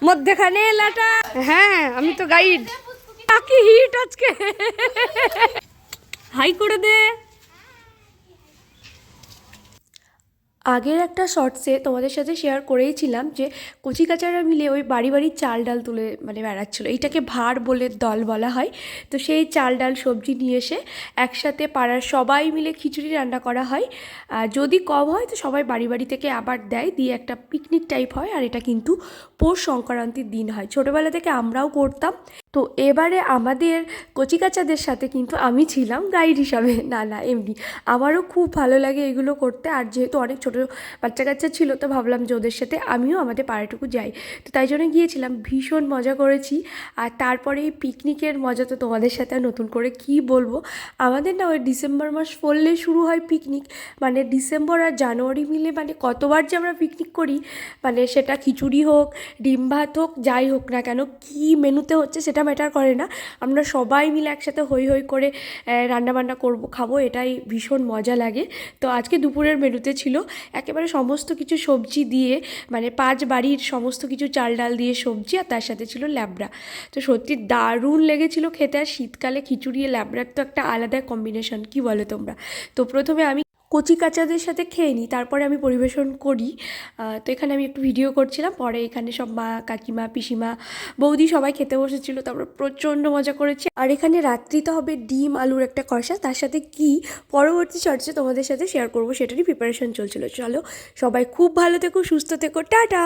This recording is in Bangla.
মধ্যখানে এলাটা। হ্যাঁ আমি তো গাইড। কি হিট আজকে, হাই করে দে। আগের একটা শর্টসে তোমাদের সাথে শেয়ার করেইছিলাম যে কচিকাচারা মিলে ওই বাড়ি বাড়ি চাল ডাল তুলে মানে বেড়াচ্ছিলো। এইটাকে ভাড় বলে দল বলা হয়। তো সেই চাল ডাল সবজি নিয়ে এসে একসাথে পাড়ার সবাই মিলে খিচুড়ি রান্না করা হয়। যদি কম হয় তো সবাই বাড়ি বাড়ি থেকে আবার দেয়, দিয়ে একটা পিকনিক টাইপ হয়। আর এটা কিন্তু পৌষ সংক্রান্তির দিন হয়, ছোটোবেলা থেকে আমরাও করতাম। তো এবারে আমাদের কচিকাচাদের সাথে কিন্তু আমি ছিলাম গাইড হিসাবে। না না এমনি আমারও খুব ভালো লাগে এগুলো করতে। আর যেহেতু অনেক ছোটো বাচ্চা কাচ্চা ছিল তো ভাবলাম যে ওদের সাথে আমিও আমাদের পাড়াটুকু যাই। তো তাই জন্য গিয়েছিলাম, ভীষণ মজা করেছি। আর তারপরে এই পিকনিকের মজা তো তোমাদের সাথে নতুন করে কি বলবো। আমাদের না ওই ডিসেম্বর মাস পড়লে শুরু হয় পিকনিক। মানে ডিসেম্বর আর জানুয়ারি মিলে মানে কতবার যে আমরা পিকনিক করি, মানে সেটা খিচুড়ি হোক, ডিম ভাত হোক, যাই হোক না কেন, কী মেনুতে হচ্ছে সেটা ম্যাটার করে না। আমরা সবাই মিলে একসাথে হই হই করে রান্নাবান্না করবো, খাবো, এটাই ভীষণ মজা লাগে। তো আজকে দুপুরের মেনুতে ছিল একেবারে সমস্ত কিছু সবজি দিয়ে, মানে 5 বাড়ির সমস্ত কিছু চাল ডাল দিয়ে সবজি, আর তার সাথে ছিল ল্যাবড়া। তো সত্যি দারুণ লেগেছিল খেতে। আর শীতকালে খিচুড়ি ল্যাবড়ার তো একটা আলাদা কম্বিনেশন, কি বলো তোমরা? তো প্রথমে আমি কচি কাচাদের সাথে খেয়ে নিই, তারপরে আমি পরিবেশন করি। তো এখানে আমি একটু ভিডিও করছিলাম, পরে এখানে সব মা, কাকিমা, পিসিমা, বৌদি সবাই খেতে বসেছিল। তারপরে প্রচণ্ড মজা করেছি। আর এখানে রাত্রিতে হবে ডিম আলুর একটা কষা, তার সাথে কি পরবর্তী শর্টসে তোমাদের সাথে শেয়ার করবো সেটারই প্রিপারেশন চলছিল। চলো সবাই খুব ভালো থেকো, সুস্থ থেকো, টাটা।